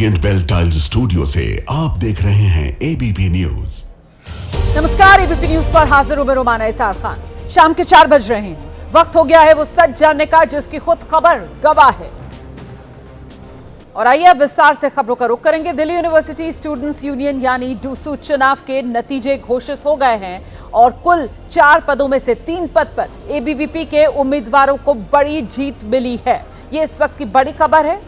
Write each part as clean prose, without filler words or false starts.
Orient bell tiles studio से आप देख रहे हैं एबीपी न्यूज। नमस्कार, एबीपी न्यूज पर हाजिर हूं मैं रोमाना इसार खान। शाम के 4 बज रहे हैं। वक्त हो गया है वो सच जानने का जिसकी खुद खबर गवाह है। और आइए अब विस्तार से खबरों का रुख करेंगे। दिल्ली यूनिवर्सिटी स्टूडेंट्स यूनियन यानी डूसू चुनाव के नतीजे घोषित हो गए हैं और कुल 4 पदों में से 3 पद पर एबीवीपी के उम्मीदवारों को बड़ी जीत मिली है। ये इस वक्त की बड़ी खबर है।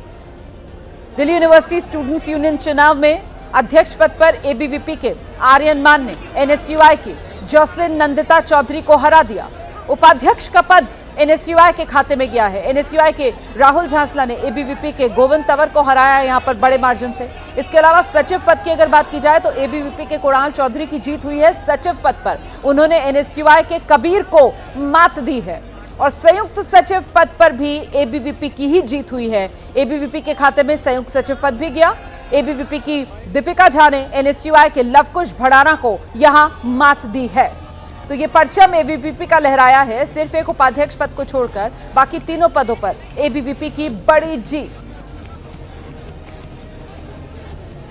दिल्ली यूनिवर्सिटी स्टूडेंट्स यूनियन चुनाव में अध्यक्ष पद पर एबीवीपी के आर्यन मान ने एनएसयूआई की जॉसलिन नंदिता चौधरी को हरा दिया। उपाध्यक्ष का पद एनएसयूआई के खाते में गया है। एनएसयूआई के राहुल झांसला ने एबीवीपी के गोविंद तंवर को हराया यहां पर बड़े मार्जिन से। इसके अलावा सचिव पद की अगर बात की जाए तो एबीवीपी के कुणाल चौधरी की जीत हुई है सचिव पद पर। उन्होंने एनएसयूआई के कबीर को मात दी है और संयुक्त सचिव पद पर भी एबीवीपी की ही जीत हुई है। एबीवीपी के खाते में संयुक्त सचिव पद भी गया। एबीवीपी की दीपिका झा ने एनएसयूआई के लवकुश भड़ाना को यहां मात दी है। तो ये परचम एबीवीपी का लहराया है। सिर्फ एक उपाध्यक्ष पद को छोड़कर बाकी तीनों पदों पर एबीवीपी की बड़ी जीत।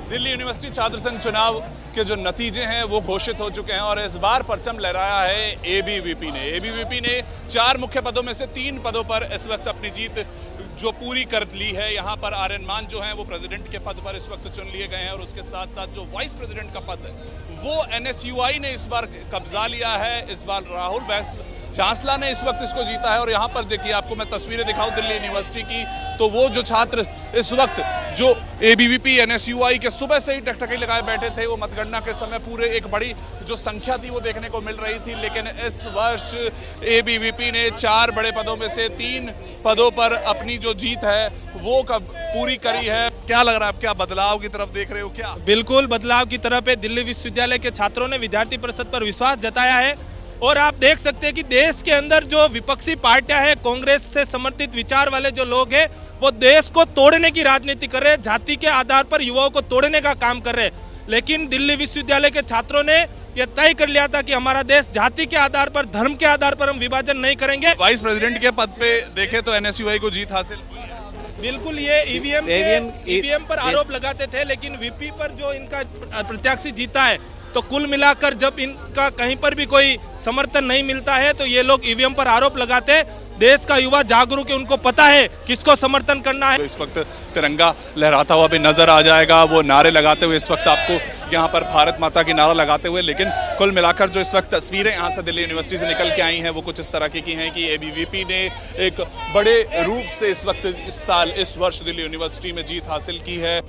दिल्ली यूनिवर्सिटी छात्र संघ चुनाव के जो नतीजे हैं वो घोषित हो चुके हैं और इस बार परचम लहराया है एबीवीपी ने। एबीवीपी ने 4 मुख्य पदों में से 3 पदों पर इस वक्त अपनी जीत जो पूरी कर ली है। यहाँ पर आर्यन मान जो हैं वो प्रेसिडेंट के पद पर इस वक्त चुन लिए गए हैं और उसके साथ साथ जो वाइस प्रेसिडेंट का पद है वो एनएसयूआई ने इस बार कब्जा लिया है। इस बार राहुल झांसला ने इस वक्त इसको जीता है। और यहाँ पर देखिए, आपको मैं तस्वीरें दिखाऊं दिल्ली यूनिवर्सिटी की, तो वो जो छात्र इस वक्त जो एबीवीपी एनएसयूआई के सुबह से ही टकटकी लगाए बैठे थे, वो मतगणना के समय पूरे एक बड़ी जो संख्या थी वो देखने को मिल रही थी। लेकिन इस वर्ष एबीवीपी ने 4 बड़े पदों में से 3 पदों पर अपनी जो जीत है वो पूरी करी है। क्या लग रहा है, आप क्या बदलाव की तरफ देख रहे हो? क्या बिल्कुल बदलाव की तरफ है। दिल्ली विश्वविद्यालय के छात्रों ने विद्यार्थी परिषद पर विश्वास जताया है और आप देख सकते हैं कि देश के अंदर जो विपक्षी पार्टियां हैं, कांग्रेस से समर्थित विचार वाले जो लोग हैं, वो देश को तोड़ने की राजनीति कर रहे हैं, जाति के आधार पर युवाओं को तोड़ने का काम कर रहे हैं। लेकिन दिल्ली विश्वविद्यालय के छात्रों ने यह तय कर लिया था कि हमारा देश जाति के आधार पर, धर्म के आधार पर हम विभाजन नहीं करेंगे। वाइस प्रेसिडेंट के पद पे देखे तो एनएसयूआई को जीत हासिल हुई है। बिल्कुल, ये ईवीएम पर आरोप लगाते थे, लेकिन वीपी पर जो इनका प्रत्याशी जीता है, तो कुल मिलाकर जब इनका कहीं पर भी कोई समर्थन नहीं मिलता है तो ये लोग ईवीएम पर आरोप लगाते। देश का युवा जागरूक है, उनको पता है किसको समर्थन करना है। तो इस वक्त तिरंगा लहराता हुआ भी नजर आ जाएगा, वो नारे लगाते हुए इस वक्त आपको यहाँ पर भारत माता की नारा लगाते हुए। लेकिन कुल मिलाकर जो इस वक्त तस्वीरें यहाँ से दिल्ली यूनिवर्सिटी से निकल के आई हैं वो कुछ इस तरह की हैं कि एबीवीपी ने एक बड़े रूप से इस वक्त इस वर्ष दिल्ली यूनिवर्सिटी में जीत हासिल की है।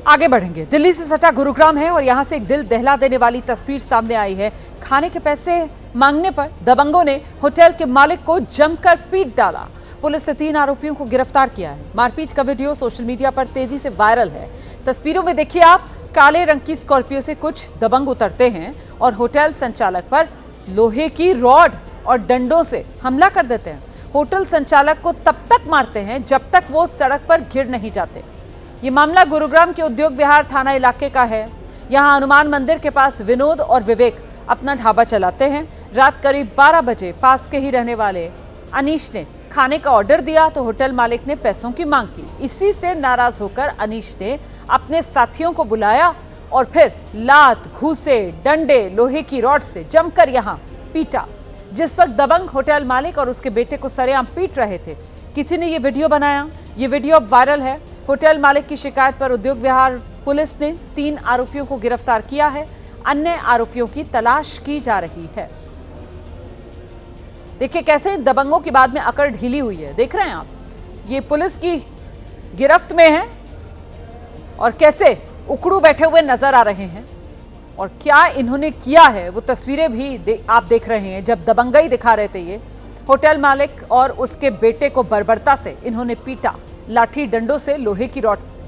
आगे बढ़ेंगे। दिल्ली से सटा गुरुग्राम है और यहां से एक दिल दहला देने वाली तस्वीर सामने आई है। खाने के पैसे मांगने पर दबंगों ने होटल के मालिक को जमकर पीट डाला। पुलिस ने 3 आरोपियों को गिरफ्तार किया है। मारपीट का वीडियो सोशल मीडिया पर तेजी से वायरल है। तस्वीरों में देखिए आप, काले रंग की स्कॉर्पियो से कुछ दबंग उतरते हैं और होटल संचालक पर लोहे की रॉड और डंडों से हमला कर देते हैं। होटल संचालक को तब तक मारते हैं जब तक वो सड़क पर गिर नहीं जाते। ये मामला गुरुग्राम के उद्योग विहार थाना इलाके का है। यहाँ हनुमान मंदिर के पास विनोद और विवेक अपना ढाबा चलाते हैं। रात करीब 12 बजे पास के ही रहने वाले अनीश ने खाने का ऑर्डर दिया तो होटल मालिक ने पैसों की मांग की। इसी से नाराज होकर अनीश ने अपने साथियों को बुलाया और फिर लात, घूसे, डंडे, लोहे की रॉड से जमकर यहाँ पीटा। जिस वक्त दबंग होटल मालिक और उसके बेटे को सरेआम पीट रहे थे, किसी ने ये वीडियो बनाया। ये वीडियो अब वायरल है। होटल मालिक की शिकायत पर उद्योग विहार पुलिस ने 3 आरोपियों को गिरफ्तार किया है। अन्य आरोपियों की तलाश की जा रही है। देखिए कैसे दबंगों की बाद में अकड़ ढीली हुई है। देख रहे हैं आप, ये पुलिस की गिरफ्त में है और कैसे उकड़ू बैठे हुए नजर आ रहे हैं। और क्या इन्होंने किया है वो तस्वीरें भी आप देख रहे हैं। जब दबंगई दिखा रहे थे ये होटल मालिक और उसके बेटे को बर्बरता से इन्होंने पीटा, लाठी डंडों से, लोहे की रॉड से।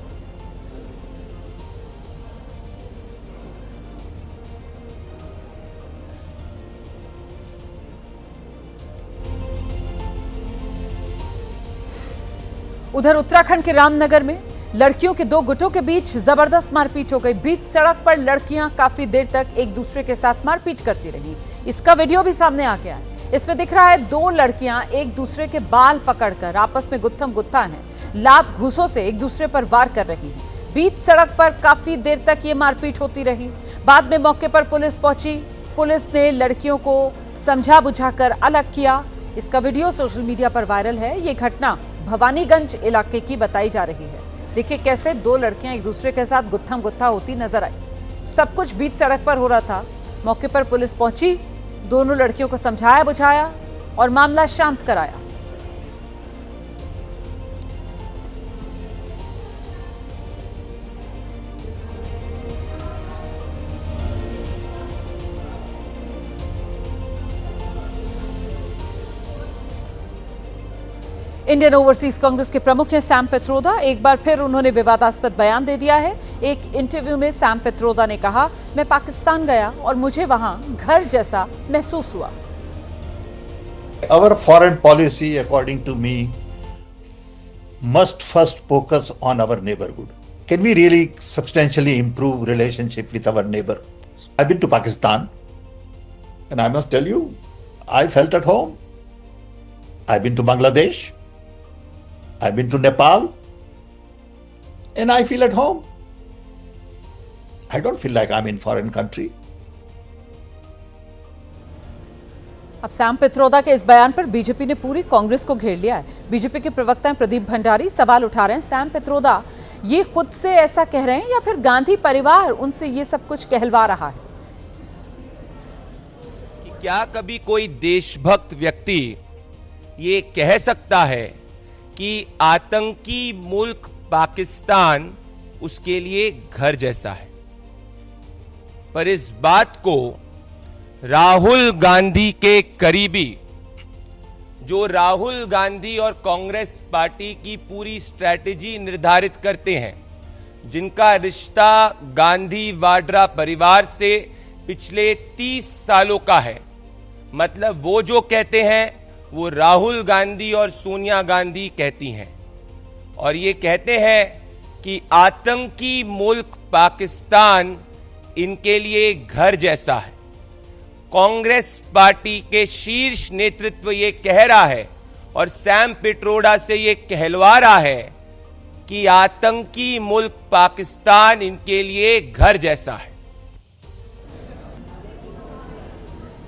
उधर उत्तराखंड के रामनगर में लड़कियों के 2 गुटों के बीच जबरदस्त मारपीट हो गई। बीच सड़क पर लड़कियां काफी देर तक एक दूसरे के साथ मारपीट करती रही। इसका वीडियो भी सामने आ गया है। इसमें दिख रहा है दो लड़कियां एक दूसरे के बाल पकड़कर आपस में गुत्थम गुत्था हैं, लात घूंसों से एक दूसरे पर वार कर रही हैं। बीच सड़क पर काफी देर तक ये मारपीट होती रही। बाद में मौके पर पुलिस पहुंची। पुलिस ने लड़कियों को समझा बुझाकर अलग किया। इसका वीडियो सोशल मीडिया पर वायरल है। ये घटना भवानीगंज इलाके की बताई जा रही है। देखिए कैसे दो लड़कियां एक दूसरे के साथ गुत्थम गुत्था होती नजर आई। सब कुछ बीच सड़क पर हो रहा था। मौके पर पुलिस पहुंची, दोनों लड़कियों को समझाया बुझाया और मामला शांत कराया। इंडियन ओवरसीज कांग्रेस के प्रमुख हैं सैम पित्रोदा। एक बार फिर उन्होंने विवादास्पद बयान दे दिया है। एक इंटरव्यू में सैम पित्रोदा ने कहा, मैं पाकिस्तान गया और मुझे वहां घर जैसा महसूस हुआ। Our foreign policy, according to me, must first focus on our neighborhood. Can we really substantially improve relationship with our neighbor? I've been to Pakistan, and I must tell you, I felt at home. I've been to Bangladesh. I've been to Nepal, and I feel at home. I don't feel like I'm in foreign country. अब Sam Pitroda के इस बयान पर BJP ने पूरी कांग्रेस को घेर लिया है। बीजेपी के प्रवक्ता प्रदीप भंडारी सवाल उठा रहे हैं, सैम पित्रोदा ये खुद से ऐसा कह रहे हैं या फिर गांधी परिवार उनसे ये सब कुछ कहलवा रहा है? कि क्या कभी कोई देशभक्त व्यक्ति ये कह सकता है कि आतंकी मुल्क पाकिस्तान उसके लिए घर जैसा है? पर इस बात को राहुल गांधी के करीबी, जो राहुल गांधी और कांग्रेस पार्टी की पूरी स्ट्रैटेजी निर्धारित करते हैं, जिनका रिश्ता गांधी वाड्रा परिवार से पिछले 30 सालों का है, मतलब वो जो कहते हैं वो राहुल गांधी और सोनिया गांधी कहती हैं, और ये कहते हैं कि आतंकी मुल्क पाकिस्तान इनके लिए घर जैसा है। कांग्रेस पार्टी के शीर्ष नेतृत्व ये कह रहा है और सैम पित्रोदा से ये कहलवा रहा है कि आतंकी मुल्क पाकिस्तान इनके लिए घर जैसा है।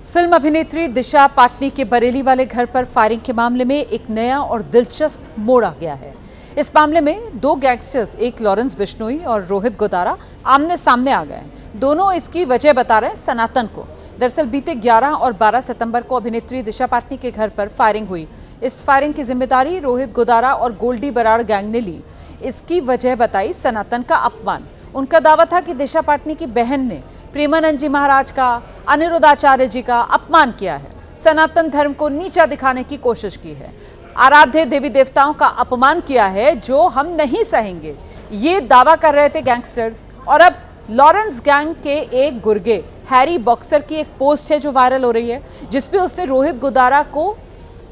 फिल्म अभिनेत्री दिशा पाटनी के बरेली वाले घर पर फायरिंग के मामले में एक नया और दिलचस्प मोड़ आ गया है। इस मामले में दो गैंगस्टर्स, एक लॉरेंस बिश्नोई और रोहित गोदारा, आमने सामने आ गए। दोनों इसकी वजह बता रहे हैं सनातन को। दरअसल बीते 11 और 12 सितंबर को अभिनेत्री दिशा पाटनी के घर पर फायरिंग हुई। इस फायरिंग की जिम्मेदारी रोहित गोदारा और गोल्डी बराड़ गैंग ने ली। इसकी वजह बताई सनातन का अपमान। उनका दावा था कि दिशा पाटनी की बहन ने प्रेमानंद जी महाराज का, अनिरुद्धाचार्य जी का अपमान किया है, सनातन धर्म को नीचा दिखाने की कोशिश की है, आराध्य देवी देवताओं का अपमान किया है जो हम नहीं सहेंगे, ये दावा कर रहे थे गैंगस्टर्स। और अब लॉरेंस गैंग के एक गुर्गे हैरी बॉक्सर की एक पोस्ट है जो वायरल हो रही है, जिसपे उसने रोहित गोदारा को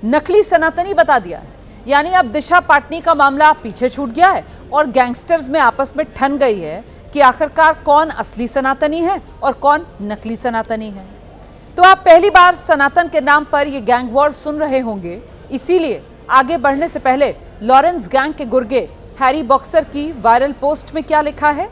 नकली सनातनी बता दिया है। यानी अब दिशा पाटनी का मामला पीछे छूट गया है और गैंगस्टर्स में आपस में ठन गई है कि आखिरकार कौन असली सनातनी है और कौन नकली सनातनी है। तो आप पहली बार सनातन के नाम पर ये गैंग वॉर सुन रहे होंगे, इसीलिए आगे बढ़ने से पहले लॉरेंस गैंग के गुर्गे हैरी बॉक्सर की वायरल पोस्ट में क्या लिखा है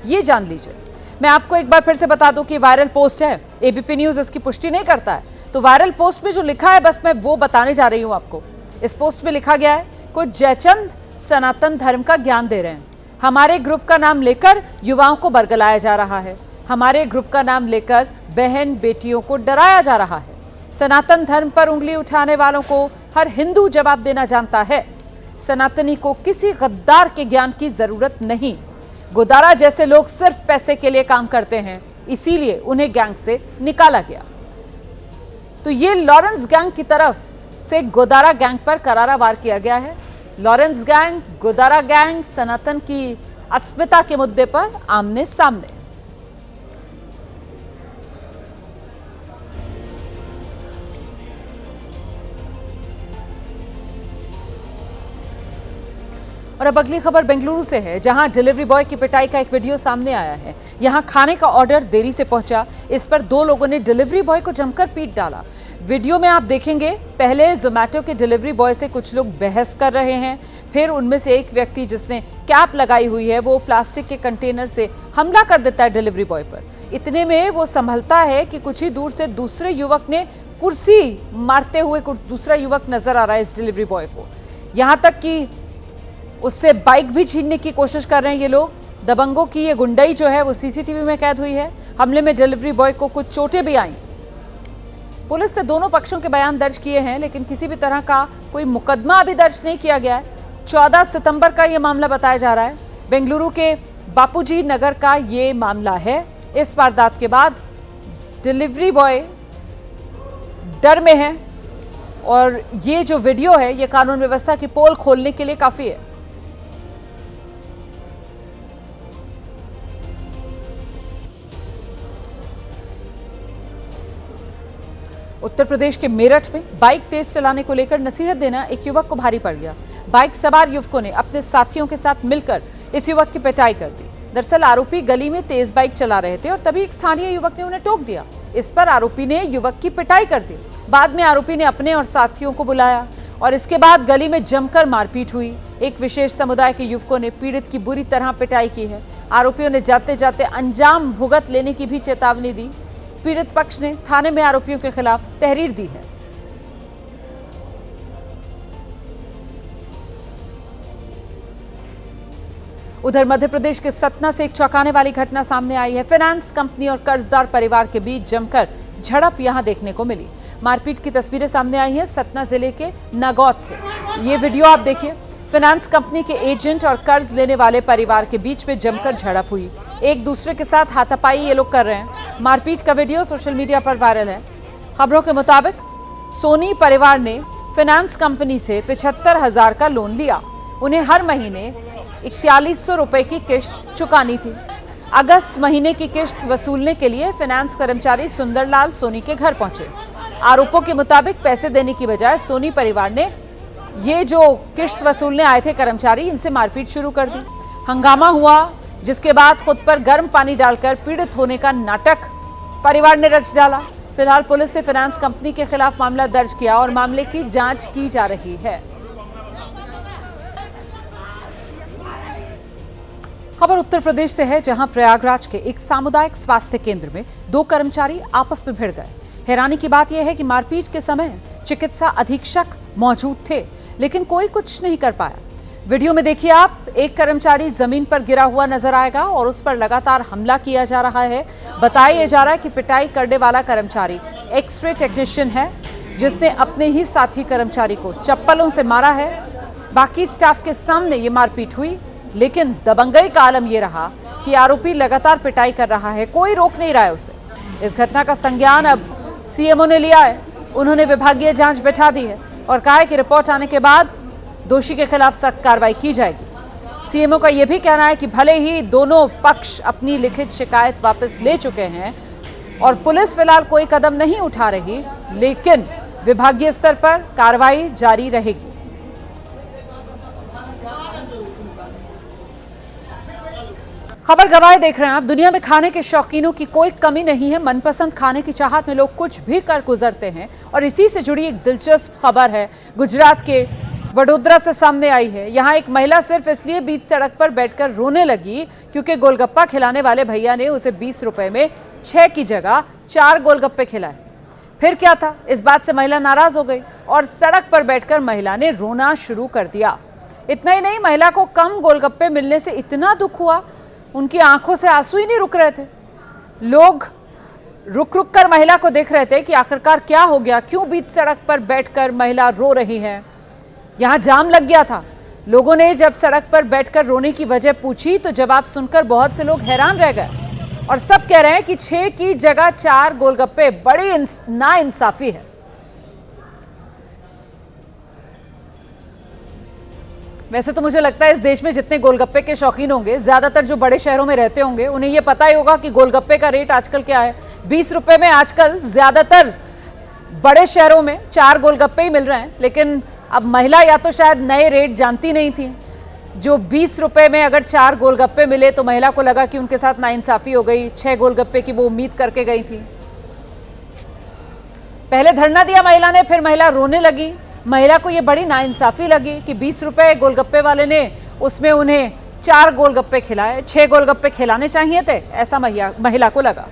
ये जान लीजिए। मैं आपको एक बार फिर से बता दूं कि वायरल पोस्ट है, एबीपी न्यूज इसकी पुष्टि नहीं करता है। तो वायरल पोस्ट में जो लिखा है बस मैं वो बताने जा रही हूं आपको। इस पोस्ट में लिखा गया है, कुछ जयचंद सनातन धर्म का ज्ञान दे रहे हैं। हमारे ग्रुप का नाम लेकर युवाओं को बरगलाया जा रहा है। हमारे ग्रुप का नाम लेकर बहन बेटियों को डराया जा रहा है। सनातन धर्म पर उंगली उठाने वालों को हर हिंदू जवाब देना जानता है। सनातनी को किसी गद्दार के ज्ञान की जरूरत नहीं। गोदारा जैसे लोग सिर्फ पैसे के लिए काम करते हैं, इसीलिए उन्हें गैंग से निकाला गया। तो ये लॉरेंस गैंग की तरफ से गोदारा गैंग पर करारा वार किया गया है। लॉरेंस गैंग, गोदारा गैंग सनातन की अस्मिता के मुद्दे पर आमने सामने। और अब अगली खबर बेंगलुरु से है, जहां डिलीवरी बॉय की पिटाई का एक वीडियो सामने आया है। यहां खाने का ऑर्डर देरी से पहुंचा, इस पर दो लोगों ने डिलीवरी बॉय को जमकर पीट डाला। वीडियो में आप देखेंगे, पहले जोमेटो के डिलीवरी बॉय से कुछ लोग बहस कर रहे हैं, फिर उनमें से एक व्यक्ति जिसने कैप लगाई हुई है वो प्लास्टिक के कंटेनर से हमला कर देता है डिलीवरी बॉय पर। इतने में वो संभलता है कि कुछ ही दूर से दूसरे युवक ने कुर्सी मारते हुए दूसरा युवक नजर आ रहा है इस डिलीवरी बॉय को। यहां तक कि उससे बाइक भी छीनने की कोशिश कर रहे हैं ये लोग। दबंगों की ये गुंडाई जो है वो सीसीटीवी में कैद हुई है। हमले में डिलीवरी बॉय को कुछ चोटें भी आई। पुलिस ने दोनों पक्षों के बयान दर्ज किए हैं, लेकिन किसी भी तरह का कोई मुकदमा अभी दर्ज नहीं किया गया है। 14 सितंबर का ये मामला बताया जा रहा है। बेंगलुरु के बापूजी नगर का ये मामला है। इस वारदात के बाद डिलीवरी बॉय डर में है और ये जो वीडियो है ये कानून व्यवस्था की पोल खोलने के लिए काफी है। उत्तर प्रदेश के मेरठ में बाइक तेज चलाने को लेकर नसीहत देना एक युवक को भारी पड़ गया। बाइक सवार युवकों ने अपने साथियों के साथ मिलकर इस युवक की पिटाई कर दी। दरअसल आरोपी गली में तेज बाइक चला रहे थे और तभी एक स्थानीय युवक ने उन्हें टोक दिया। इस पर आरोपी ने युवक की पिटाई कर दी। बाद में आरोपी ने अपने और साथियों को बुलाया और इसके बाद गली में जमकर मारपीट हुई। एक विशेष समुदाय के युवकों ने पीड़ित की बुरी तरह पिटाई की है। आरोपियों ने जाते जाते अंजाम भुगत लेने की भी चेतावनी दी। पीड़ित पक्ष ने थाने में आरोपियों के खिलाफ तहरीर दी है। उधर मध्य प्रदेश के सतना से एक चौंकाने वाली घटना सामने आई है। फाइनेंस कंपनी और कर्जदार परिवार के बीच जमकर झड़प यहां देखने को मिली। मारपीट की तस्वीरें सामने आई हैं सतना जिले के नागौद से। ये वीडियो आप देखिए। फाइनेंस कंपनी के एजेंट और कर्ज लेने वाले परिवार के बीच में जमकर झड़प हुई। एक दूसरे के साथ हाथापाई ये लोग कर रहे हैं। मारपीट का वीडियो सोशल मीडिया पर वायरल है। खबरों के मुताबिक सोनी परिवार ने फाइनेंस कंपनी से 75,000 का लोन लिया। उन्हें हर महीने 4100 रुपए की किश्त चुकानी थी। अगस्त महीने की किश्त वसूलने के लिए फाइनेंस कर्मचारी सुंदरलाल सोनी के घर पहुंचे। आरोपों के मुताबिक पैसे देने की बजाय सोनी परिवार ने ये जो किश्त वसूलने आए थे कर्मचारी, इनसे मारपीट शुरू कर दी। हंगामा हुआ, जिसके बाद खुद पर गर्म पानी डालकर पीड़ित होने का नाटक परिवार ने रच डाला। फिलहाल पुलिस ने फाइनेंस कंपनी के खिलाफ मामला दर्ज किया और मामले की जांच की जा रही है। खबर उत्तर प्रदेश से है, जहां प्रयागराज के एक सामुदायिक स्वास्थ्य केंद्र में दो कर्मचारी आपस में भिड़ गए। हैरानी की बात यह है कि मारपीट के समय चिकित्सा अधीक्षक मौजूद थे, लेकिन कोई कुछ नहीं कर पाया। वीडियो में देखिए आप, एक कर्मचारी जमीन पर गिरा हुआ नजर आएगा और उस पर लगातार हमला किया जा रहा है। बताया जा रहा है कि पिटाई करने वाला कर्मचारी एक्सरे टेक्नीशियन है, जिसने अपने ही साथी कर्मचारी को चप्पलों से मारा है। बाकी स्टाफ के सामने ये मारपीट हुई, लेकिन दबंगई का आलम यह रहा कि आरोपी लगातार पिटाई कर रहा है, कोई रोक नहीं रहा है उसे। इस घटना का संज्ञान अब सीएमओ ने लिया है। उन्होंने विभागीय जांच बैठा दी है और कहा है कि रिपोर्ट आने के बाद दोषी के खिलाफ सख्त कार्रवाई की जाएगी। सीएमओ का यह भी कहना है कि भले ही दोनों पक्ष अपनी लिखित शिकायत वापस ले चुके हैं और पुलिस फिलहाल कोई कदम नहीं उठा रही, लेकिन विभागीय स्तर पर कार्रवाई जारी रहेगी। खबर गवाए देख रहे हैं आप। दुनिया में खाने के शौकीनों की कोई कमी नहीं है। मनपसंद खाने की चाहत में लोग कुछ भी कर गुजरते हैं और इसी से जुड़ी एक दिलचस्प खबर है, गुजरात के वडोदरा से सामने आई है। यहाँ एक महिला सिर्फ इसलिए बीच सड़क पर बैठकर रोने लगी क्योंकि गोलगप्पा खिलाने वाले भैया ने उसे 20 रुपए में 6 की जगह 4 गोलगप्पे खिलाए। फिर क्या था, इस बात से महिला नाराज हो गई और सड़क पर बैठकर महिला ने रोना शुरू कर दिया। इतना ही नहीं, महिला को कम गोलगप्पे मिलने से इतना दुख हुआ, उनकी आंखों से आंसू ही नहीं रुक रहे थे। लोग रुक रुक कर महिला को देख रहे थे कि आखिरकार क्या हो गया, क्यों बीच सड़क पर बैठकर महिला रो रही है। यहां जाम लग गया था। लोगों ने जब सड़क पर बैठकर रोने की वजह पूछी तो जवाब सुनकर बहुत से लोग हैरान रह गए और सब कह रहे हैं कि 6 की जगह 4 गोलगप्पे बड़ी नाइंसाफी है। वैसे तो मुझे लगता है इस देश में जितने गोलगप्पे के शौकीन होंगे, ज्यादातर जो बड़े शहरों में रहते होंगे, उन्हें यह पता ही होगा कि गोलगप्पे का रेट आजकल क्या है। 20 रुपए में आजकल ज्यादातर बड़े शहरों में 4 गोलगप्पे ही मिल रहे हैं। लेकिन अब महिला या तो शायद नए रेट जानती नहीं थी जो 20 रुपए में अगर 4 गोलगप्पे मिले तो महिला को लगा कि उनके साथ नाइंसाफी हो गई। 6 गोलगप्पे की वो उम्मीद करके गई थी। पहले धरना दिया महिला ने, फिर महिला रोने लगी। महिला को यह बड़ी नाइंसाफी लगी कि 20 रुपए गोलगप्पे वाले ने उसमें उन्हें 4 गोलगप्पे खिलाए, 6 गोलगप्पे खिलाने चाहिए थे, ऐसा महिला को लगा।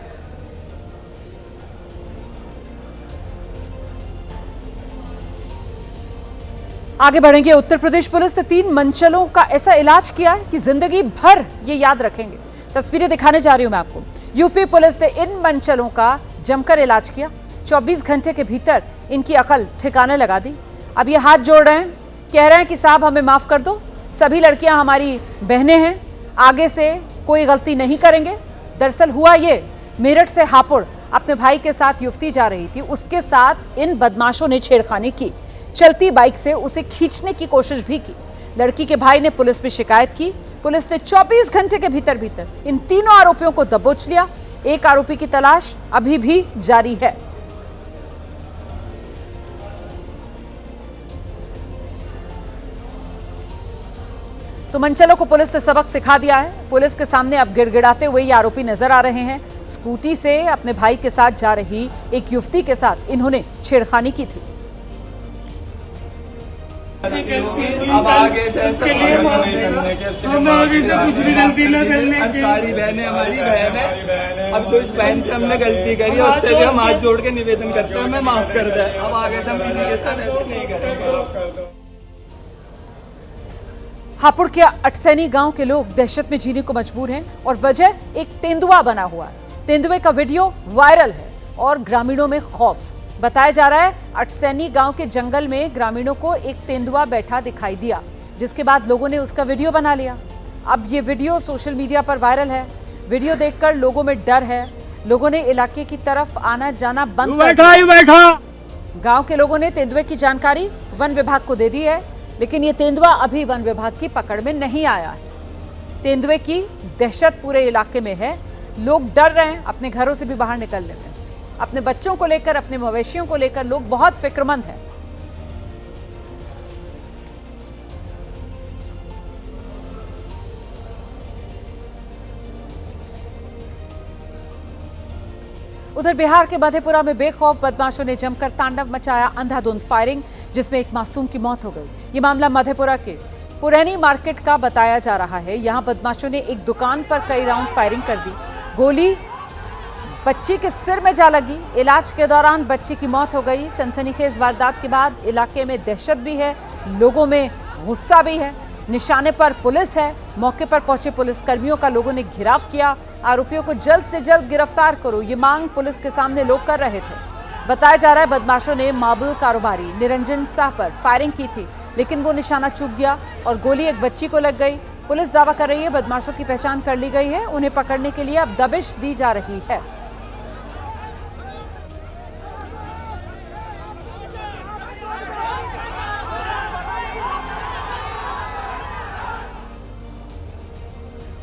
आगे बढ़ेंगे। उत्तर प्रदेश पुलिस ने 3 मंचलों का ऐसा इलाज किया है कि जिंदगी भर ये याद रखेंगे। तस्वीरें दिखाने जा रही हूं मैं आपको। यूपी पुलिस ने इन मंचलों का जमकर इलाज किया। 24 घंटे के भीतर इनकी अकल ठिकाने लगा दी। अब ये हाथ जोड़ रहे हैं, कह रहे हैं कि साहब हमें माफ कर दो, सभी लड़कियां हमारी बहनें हैं, आगे से कोई गलती नहीं करेंगे। दरअसल हुआ ये, मेरठ से हापुड़ अपने भाई के साथ युवती जा रही थी, उसके साथ इन बदमाशों ने छेड़खानी की। चलती बाइक से उसे खींचने की कोशिश भी की। लड़की के भाई ने पुलिस में शिकायत की। पुलिस ने 24 घंटे के भीतर इन तीनों आरोपियों को दबोच लिया। एक आरोपी की तलाश अभी भी जारी है। तो मंचलों को पुलिस ने सबक सिखा दिया है। पुलिस के सामने अब गिड़गिड़ाते हुए ये आरोपी नजर आ रहे हैं। स्कूटी से अपने भाई के साथ जा रही एक युवती के साथ इन्होंने छेड़खानी की थी। अब आगे से ऐसा हमें आगे से कुछ भी गलती न करने की। सारी बहनें हमारी बहन है। अब जो इस बहन से हमने गलती करी उससे भी हम हाथ जोड़ के निवेदन करते हैं हमें माफ कर दे। अब आगे से हम किसी के साथ ऐसे नहीं करेंगे। हापुड़ के अटसैनी गांव के लोग दहशत में जीने को मजबूर हैं और वजह एक तेंदुआ बना हुआ है। तेंदुए का वीडियो वायरल है और ग्रामीणों में खौफ। बताया जा रहा है अटसैनी गांव के जंगल में ग्रामीणों को एक तेंदुआ बैठा दिखाई दिया, जिसके बाद लोगों ने उसका वीडियो बना लिया। अब ये वीडियो सोशल मीडिया पर वायरल है। वीडियो देखकर लोगों में डर है। लोगों ने इलाके की तरफ आना जाना बंद कर दिया। गांव के लोगों ने तेंदुए की जानकारी वन विभाग को दे दी है, लेकिन ये तेंदुआ अभी वन विभाग की पकड़ में नहीं आया है। तेंदुए की दहशत पूरे इलाके में है। लोग डर रहे हैं अपने घरों से भी बाहर निकलने में। अपने बच्चों को लेकर, अपने मवेशियों को लेकर लोग बहुत फिक्रमंद हैं। उधर बिहार के मधेपुरा में बेखौफ बदमाशों ने जमकर तांडव मचाया। अंधाधुंध फायरिंग, जिसमें एक मासूम की मौत हो गई। ये मामला मधेपुरा के पुरैनी मार्केट का बताया जा रहा है। यहां बदमाशों ने एक दुकान पर कई राउंड फायरिंग कर दी। गोली बच्ची के सिर में जा लगी। इलाज के दौरान बच्ची की मौत हो गई। सनसनीखेज वारदात के बाद इलाके में दहशत भी है, लोगों में गुस्सा भी है। निशाने पर पुलिस है। मौके पर पहुंचे पुलिस कर्मियों का लोगों ने घेराव किया। आरोपियों को जल्द से जल्द गिरफ्तार करो, ये मांग पुलिस के सामने लोग कर रहे थे। बताया जा रहा है बदमाशों ने माबुल कारोबारी निरंजन शाह पर फायरिंग की थी, लेकिन वो निशाना चूक गया और गोली एक बच्ची को लग गई। पुलिस दावा कर रही है बदमाशों की पहचान कर ली गई है। उन्हें पकड़ने के लिए अब दबिश दी जा रही है।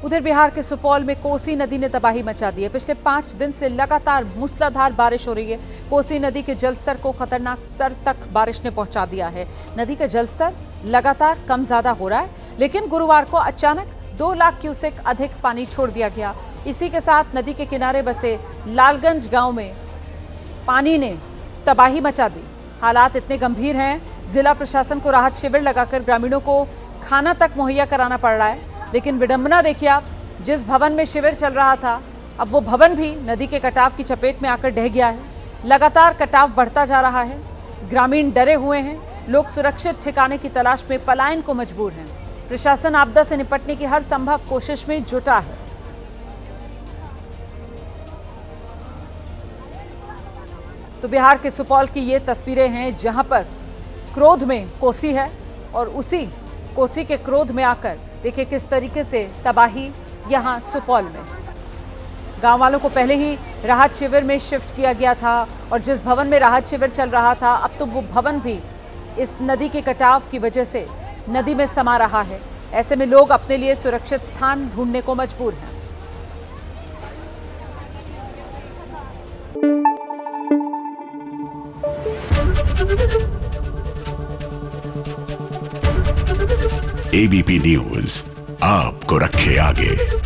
उधर बिहार के सुपौल में कोसी नदी ने तबाही मचा दी है। पिछले 5 दिन से लगातार मूसलाधार बारिश हो रही है। कोसी नदी के जलस्तर को खतरनाक स्तर तक बारिश ने पहुंचा दिया है। नदी का जलस्तर लगातार कम ज्यादा हो रहा है, लेकिन गुरुवार को अचानक 2 लाख क्यूसेक अधिक पानी छोड़ दिया गया। इसी के साथ नदी के किनारे बसे लालगंज गांव में पानी ने तबाही मचा दी। हालात इतने गंभीर हैं, जिला प्रशासन को राहत शिविर लगाकर ग्रामीणों को खाना तक मुहैया कराना पड़ रहा है। लेकिन विडंबना देखिए आप, जिस भवन में शिविर चल रहा था, अब वो भवन भी नदी के कटाव की चपेट में आकर ढह गया है। लगातार कटाव बढ़ता जा रहा है। ग्रामीण डरे हुए हैं। लोग सुरक्षित ठिकाने की तलाश में पलायन को मजबूर हैं। प्रशासन आपदा से निपटने की हर संभव कोशिश में जुटा है। तो बिहार के सुपौल की ये तस्वीरें हैं, जहां पर क्रोध में कोसी है और उसी कोसी के क्रोध में आकर देखिए किस तरीके से तबाही यहां सुपौल में। गांव वालों को पहले ही राहत शिविर में शिफ्ट किया गया था और जिस भवन में राहत शिविर चल रहा था, अब तो वो भवन भी इस नदी के कटाव की वजह से नदी में समा रहा है। ऐसे में लोग अपने लिए सुरक्षित स्थान ढूंढने को मजबूर हैं। एबीपी न्यूज आपको रखे आगे।